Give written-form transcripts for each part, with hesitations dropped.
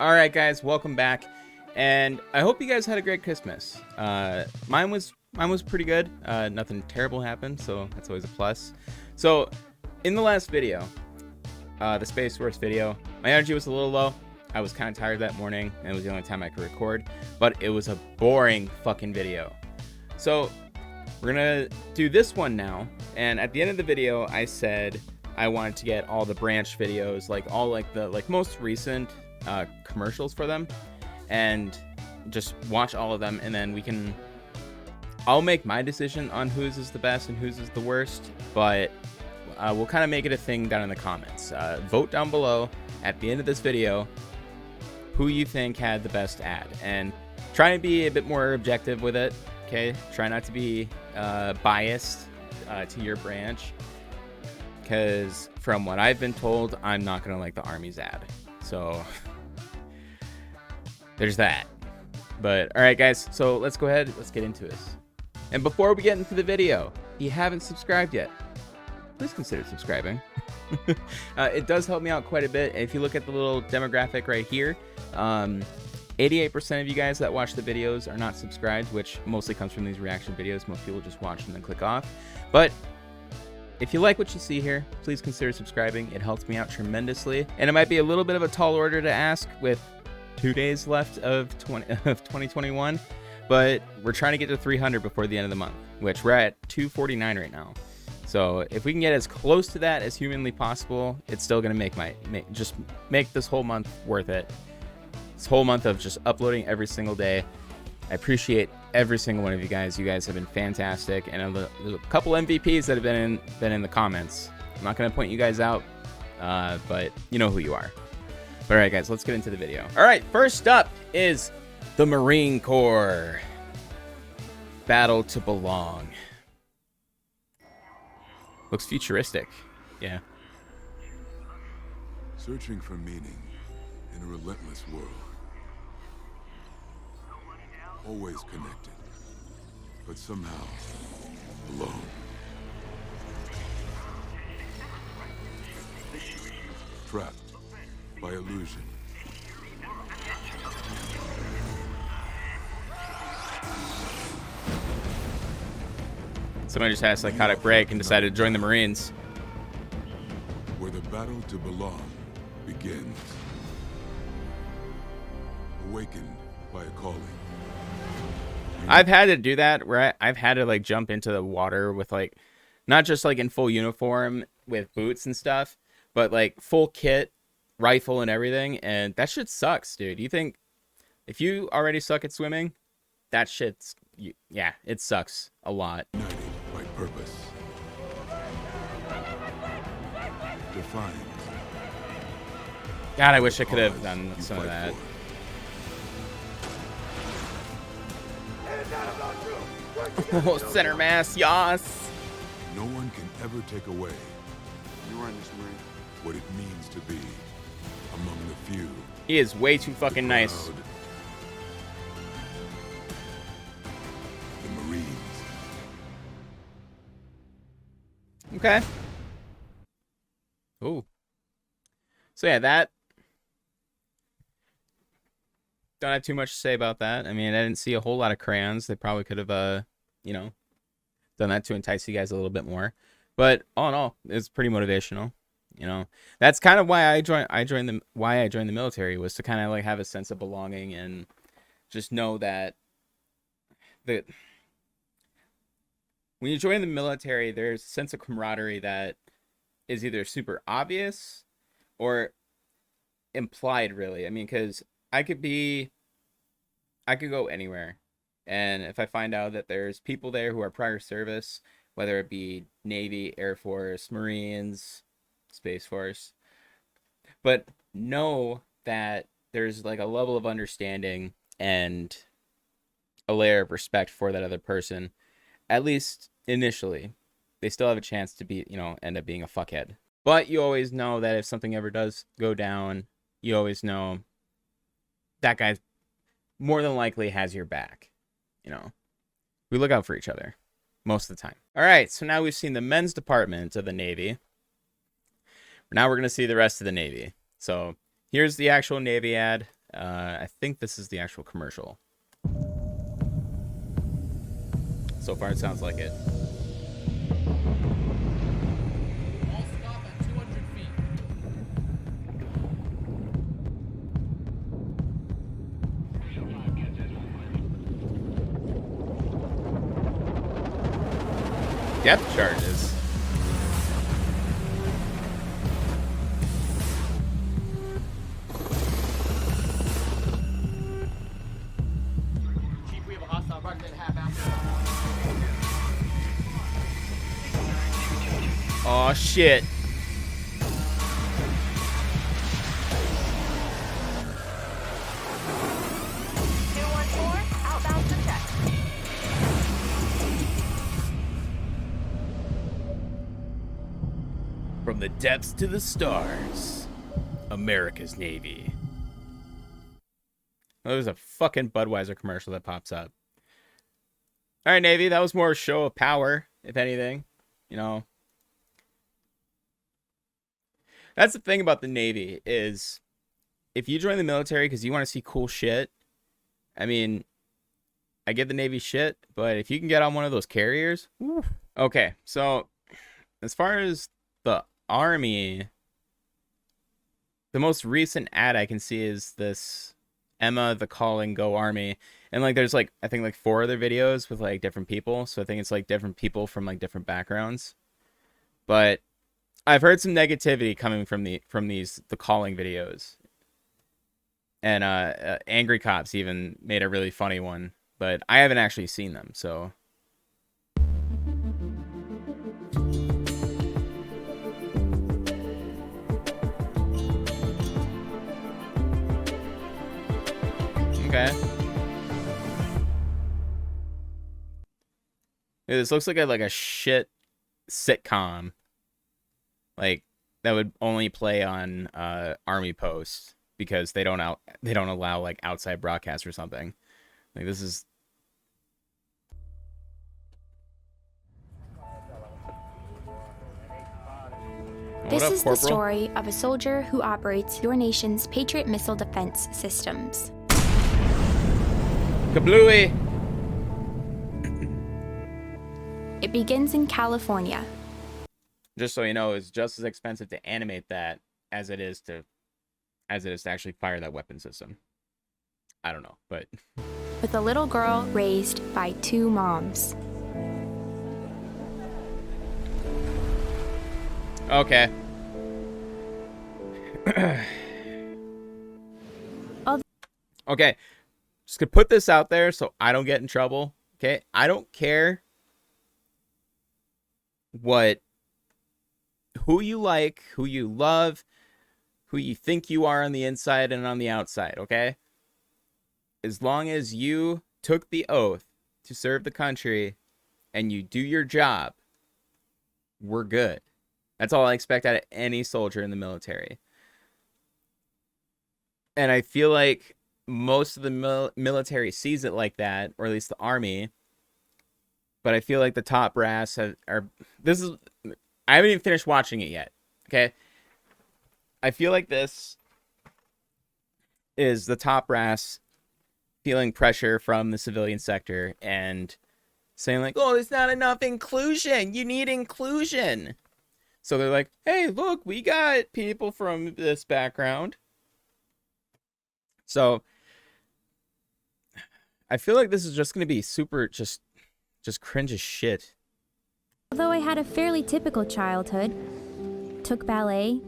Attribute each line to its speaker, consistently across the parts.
Speaker 1: Alright guys, welcome back, and I hope you guys had a great Christmas. Mine was pretty good. Nothing terrible happened, so that's always a plus. So, in the last video, the Space Force video, my energy was a little low. I was kind of tired that morning, and it was the only time I could record, but it was a boring fucking video. So, we're gonna do this one now, and at the end of the video, I said I wanted to get all the branch videos, like all the most recent commercials for them, and just watch all of them, and then I'll make my decision on whose is the best and whose is the worst, but we'll kind of make it a thing down in the comments. Vote down below at the end of this video who you think had the best ad, and try and be a bit more objective with it. Okay, try not to be biased to your branch, because from what I've been told, I'm not gonna like the Army's ad, so there's that. But all right guys, so let's go ahead, let's get into this. And before we get into the video, if you haven't subscribed yet, please consider subscribing. It does help me out quite a bit. If you look at the little demographic right here, 88% of you guys that watch the videos are not subscribed, which mostly comes from these reaction videos. Most people just watch and then click off. But if you like what you see here, please consider subscribing. It helps me out tremendously. And it might be a little bit of a tall order to ask with 2 days left of 2021, but we're trying to get to 300 before the end of the month, which we're at 249 right now. So if we can get as close to that as humanly possible, it's still going to make this whole month worth it. This whole month of just uploading every single day. I appreciate every single one of you guys. You guys have been fantastic, and there's a couple MVPs that have been in the comments. I'm not going to point you guys out, but you know who you are. But all right, guys, let's get into the video. All right, first up is the Marine Corps. Battle to Belong. Looks futuristic. Yeah.
Speaker 2: Searching for meaning in a relentless world. Always connected, but somehow alone. Trapped by illusion.
Speaker 1: Someone just had a psychotic break and decided to join the Marines.
Speaker 2: Where the battle to belong begins. Awakened by a calling.
Speaker 1: I've had to do that where I've had to like jump into the water with like, not just like in full uniform with boots and stuff, but like full kit, rifle and everything, and that shit sucks, dude. You think if you already suck at swimming, that shit's, yeah, it sucks a lot.
Speaker 2: United by purpose. Defined.
Speaker 1: God, I wish I could have done some of that. Oh, center mass, yas.
Speaker 2: No one can ever take away what it means to be among the few.
Speaker 1: He is way too fucking nice.
Speaker 2: The Marines.
Speaker 1: Okay. Ooh. So yeah, that. Don't have too much to say about that. I mean, I didn't see a whole lot of crayons. They probably could have, you know, done that to entice you guys a little bit more. But all in all, it's pretty motivational. You know, that's kind of why I joined the military, was to kind of like have a sense of belonging and just know that when you join the military, there's a sense of camaraderie that is either super obvious or implied, really. I mean, because I could go anywhere, and if I find out that there's people there who are prior service, whether it be Navy, Air Force, Marines, Space Force, but know that there's like a level of understanding and a layer of respect for that other person, at least initially. They still have a chance to be, you know, end up being a fuckhead. But you always know that if something ever does go down, you always know that guy more than likely has your back. You know, we look out for each other most of the time. All right, so now we've seen the men's department of the Navy. Now we're going to see the rest of the Navy. So here's the actual Navy ad. I think this is the actual commercial. So far, it sounds like it.
Speaker 3: All stop at 200 feet.
Speaker 1: Depth charges.
Speaker 3: Chief, we have a hostile rocket at half after.
Speaker 1: Oh shit.
Speaker 4: Outbound to check.
Speaker 1: From the depths to the stars, America's Navy. Oh, there's a fucking Budweiser commercial that pops up. All right, Navy, that was more a show of power, if anything. You know, that's the thing about the Navy is if you join the military because you want to see cool shit, I mean, I get the Navy shit, but if you can get on one of those carriers, woo. Okay, so as far as the Army, the most recent ad I can see is this Emma the Call and Go Army, and like there's like I think like 4 other videos with like different people, so I think it's like different people from like different backgrounds. But I've heard some negativity coming from the calling videos, and Angry Cops even made a really funny one, but I haven't actually seen them, so. Okay. Dude, this looks like a shit sitcom. Like that would only play on Army posts because they don't allow like outside broadcasts or something. Like this is.
Speaker 5: This is the story of a soldier who operates your nation's Patriot missile defense systems.
Speaker 1: Kablooey!
Speaker 5: It begins in California.
Speaker 1: Just so you know, it's just as expensive to animate that as it is to actually fire that weapon system. I don't know, but
Speaker 5: with a little girl raised by 2 moms.
Speaker 1: okay. Okay. Just gonna put this out there so I don't get in trouble. Okay? I don't care who you like, who you love, who you think you are on the inside and on the outside, okay? As long as you took the oath to serve the country and you do your job, we're good. That's all I expect out of any soldier in the military. And I feel like most of the military sees it like that, or at least the Army. But I feel like the top brass I haven't even finished watching it yet. Okay? I feel like this is the top brass feeling pressure from the civilian sector and saying like, oh, there's not enough inclusion. You need inclusion. So they're like, hey, look, we got people from this background. So I feel like this is just going to be super just cringe as shit.
Speaker 6: Although I had a fairly typical childhood, took ballet,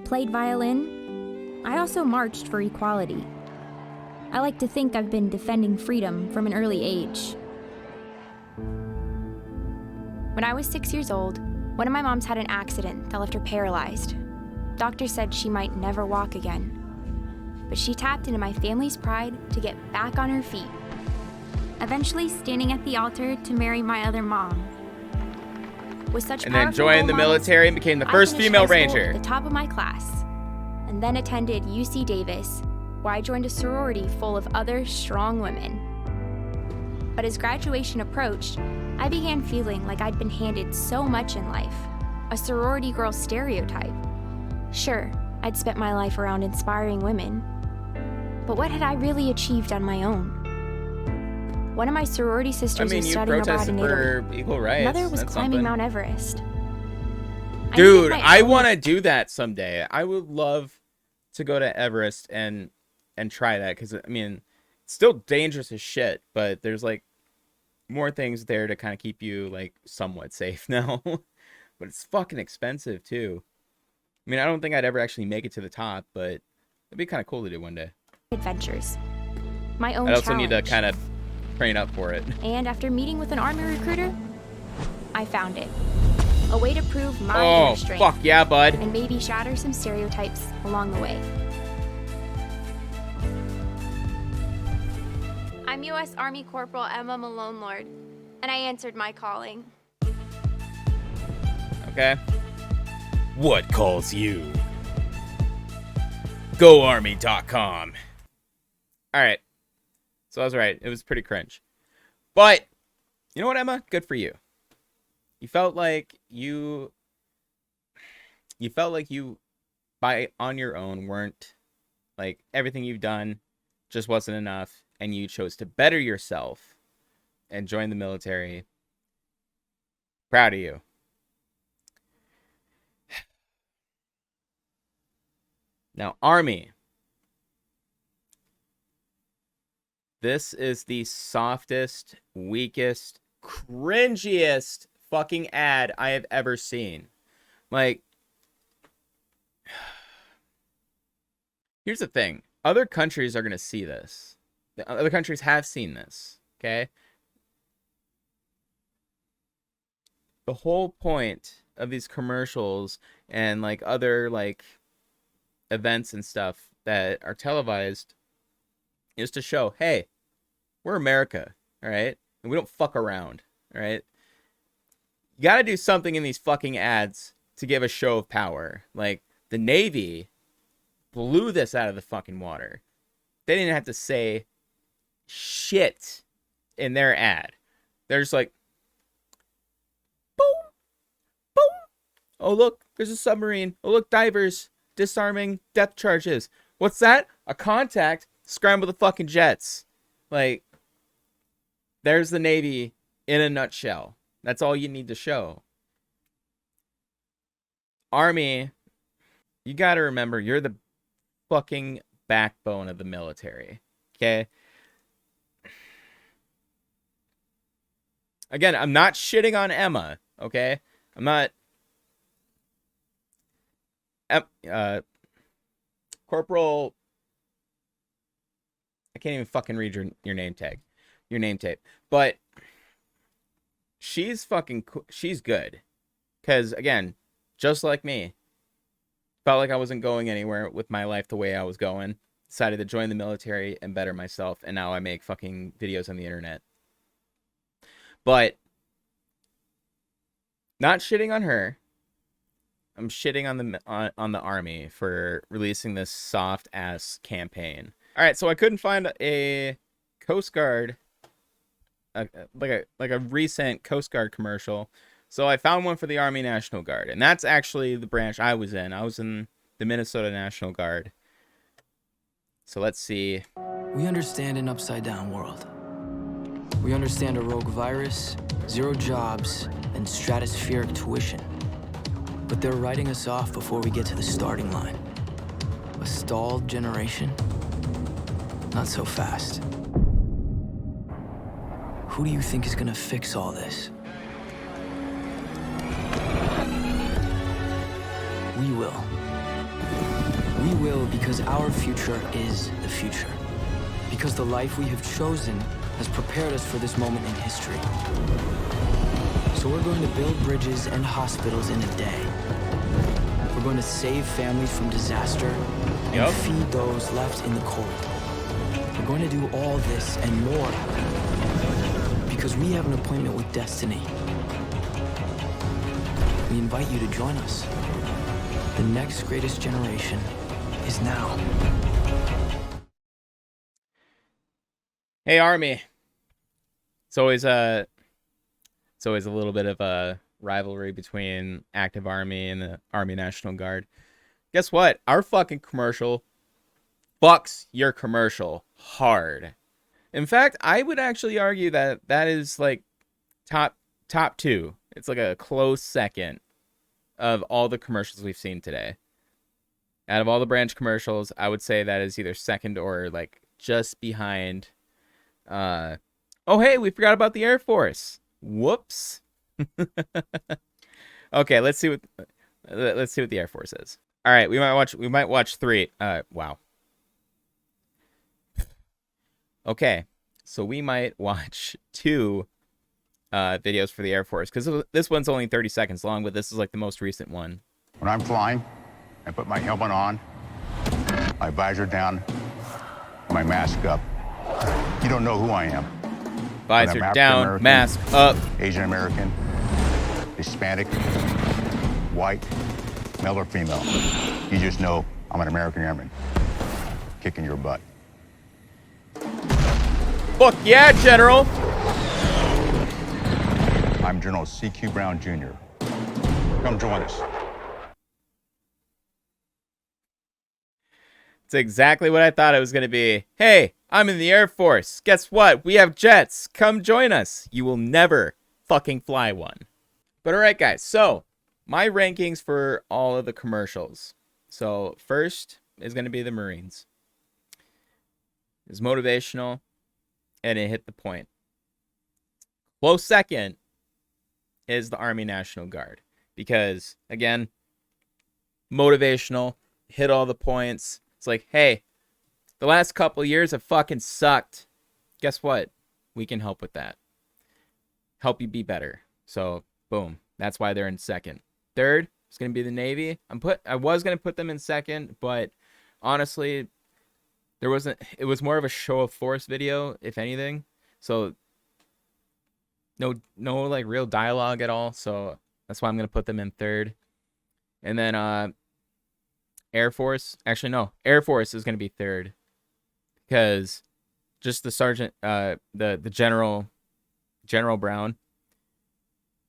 Speaker 6: played violin, I also marched for equality. I like to think I've been defending freedom from an early age.
Speaker 5: When I was 6 years old, one of my moms had an accident that left her paralyzed. Doctors said she might never walk again. But she tapped into my family's pride to get back on her feet, eventually standing at the altar to marry my other mom. With such
Speaker 1: and then
Speaker 5: powerful
Speaker 1: joined the
Speaker 5: role models,
Speaker 1: military and became the
Speaker 5: I
Speaker 1: first
Speaker 5: finished
Speaker 1: female
Speaker 5: high school
Speaker 1: ranger.
Speaker 5: at the top of my class, and then attended UC Davis, where I joined a sorority full of other strong women. But as graduation approached, I began feeling like I'd been handed so much in life, a sorority girl stereotype. Sure, I'd spent my life around inspiring women, But what had I really achieved on my own? One of my sorority
Speaker 1: I
Speaker 5: sisters
Speaker 1: mean,
Speaker 5: was
Speaker 1: you
Speaker 5: studying abroad
Speaker 1: protested
Speaker 5: in Italy.
Speaker 1: for equal rights.
Speaker 5: Another was
Speaker 1: That's
Speaker 5: climbing
Speaker 1: something.
Speaker 5: Mount Everest.
Speaker 1: Dude,
Speaker 5: needed my
Speaker 1: I
Speaker 5: own-
Speaker 1: want to do that someday. I would love to go to Everest and try that, because I mean, it's still dangerous as shit, but there's like more things there to kind of keep you like somewhat safe now. But it's fucking expensive too. I mean, I don't think I'd ever actually make it to the top, but it'd be kind of cool to do one day.
Speaker 5: adventures. My own
Speaker 1: I also need to
Speaker 5: challenge.
Speaker 1: kind of train up for it.
Speaker 5: And after meeting with an army recruiter, I found it. A way to prove my
Speaker 1: Oh,
Speaker 5: inner strength.
Speaker 1: fuck yeah, bud.
Speaker 5: And maybe shatter some stereotypes along the way. I'm U.S. Army Corporal Emma Malone Lord, and I answered my calling.
Speaker 1: Okay. What calls you? GoArmy.com. Alright. So I was right. It was pretty cringe. But, you know what, Emma? Good for you. You felt like you by on your own weren't, like, everything you've done just wasn't enough, and you chose to better yourself and join the military. Proud of you. Now, Army. This is the softest, weakest, cringiest fucking ad I have ever seen. Like, here's the thing. Other countries are going to see this. Other countries have seen this, okay? The whole point of these commercials and, like, other, like, events and stuff that are televised is to show, hey, we're America, all right? And we don't fuck around, all right? You got to do something in these fucking ads to give a show of power. Like, the Navy blew this out of the fucking water. They didn't have to say shit in their ad. They're just like, boom, boom. Oh, look, there's a submarine. Oh, look, divers disarming depth charges. What's that? A contact. Scramble the fucking jets. Like, there's the Navy in a nutshell. That's all you need to show. Army, you got to remember, you're the fucking backbone of the military. Okay? Again, I'm not shitting on Emma. Okay? I'm not... Corporal... I can't even fucking read your name tag. Your name tape. But she's fucking... She's good. Because, again, just like me, felt like I wasn't going anywhere with my life the way I was going. Decided to join the military and better myself. And now I make fucking videos on the internet. But... not shitting on her. I'm shitting on the Army for releasing this soft ass campaign. All right, so I couldn't find a Coast Guard, like a recent Coast Guard commercial. So I found one for the Army National Guard, and that's actually the branch I was in. I was in the Minnesota National Guard. So let's see.
Speaker 4: We understand an upside-down world. We understand a rogue virus, zero jobs, and stratospheric tuition. But they're writing us off before we get to the starting line. A stalled generation? Not so fast. Who do you think is gonna fix all this? We will. We will because our future is the future. Because the life we have chosen has prepared us for this moment in history. So we're going to build bridges and hospitals in a day. We're going to save families from disaster and feed those left in the cold. We're going to do all this and more because we have an appointment with destiny. We invite you to join us. The next greatest generation is now.
Speaker 1: Hey, Army. It's always a little bit of a rivalry between active Army and the Army National Guard. Guess what? Our fucking commercial fucks your commercial hard. In fact, I would actually argue that that is like top two. It's like a close second of all the commercials we've seen today. Out of all the branch commercials, I would say that is either second or like just behind. Oh hey, we forgot about the Air Force. Whoops. Okay, let's see what the Air Force is. All right, we might watch 3. Wow. Okay, so we might watch 2 videos for the Air Force, because this one's only 30 seconds long, but this is like the most recent one.
Speaker 7: When I'm flying, I put my helmet on, my visor down, my mask up. You don't know who I am.
Speaker 1: Visor down, mask up.
Speaker 7: Asian American, Hispanic, white, male or female. You just know I'm an American airman kicking your butt.
Speaker 1: Fuck yeah, General!
Speaker 7: I'm General C.Q. Brown Jr. Come join us.
Speaker 1: It's exactly what I thought it was going to be. Hey, I'm in the Air Force. Guess what? We have jets. Come join us. You will never fucking fly one. But alright guys, so my rankings for all of the commercials. So first is going to be the Marines. It's motivational and it hit the point. Close second is the Army National Guard, because again, motivational, hit all the points. It's like, hey, the last couple years have fucking sucked. Guess what? We can help with that. Help you be better. So boom, that's why they're in second. Third is going to be the Navy. I was going to put them in second, but honestly, it was more of a show of force video, if anything. So no like real dialogue at all. So that's why I'm going to put them in third. And then Air Force, actually no, Air Force is going to be third, because just the sergeant, the General Brown,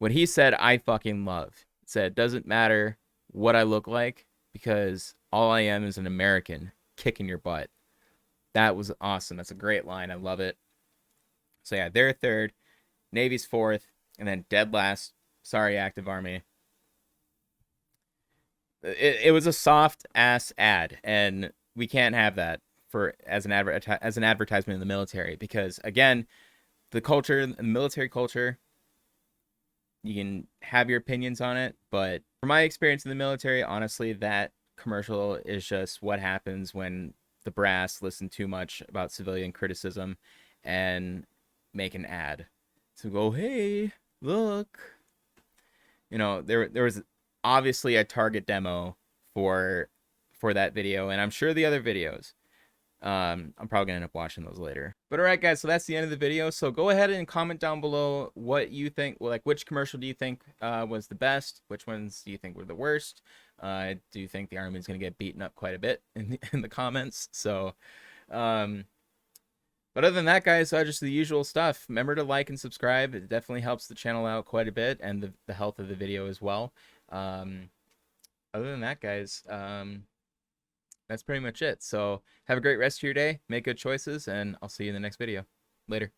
Speaker 1: what he said, I fucking love. It said, doesn't matter what I look like, because all I am is an American kicking your butt. That was awesome. That's a great line. I love it. So yeah, they're third, Navy's fourth, and then dead last, sorry, active Army. It was a soft ass ad, and we can't have that as an advertisement in the military, because again, the military culture, you can have your opinions on it, but from my experience in the military, honestly, that commercial is just what happens when the brass listen too much about civilian criticism and make an ad to go, hey, look. You know, there was obviously a target demo for that video, and I'm sure the other videos. I'm probably gonna end up watching those later. But alright guys, so that's the end of the video. So go ahead and comment down below what you think, like which commercial do you think was the best, which ones do you think were the worst. Do you think the Army's gonna get beaten up quite a bit in the comments? So but other than that guys, just the usual stuff. Remember to like and subscribe. It definitely helps the channel out quite a bit, and the health of the video as well. Other than that guys, that's pretty much it. So have a great rest of your day, make good choices, and I'll see you in the next video. Later.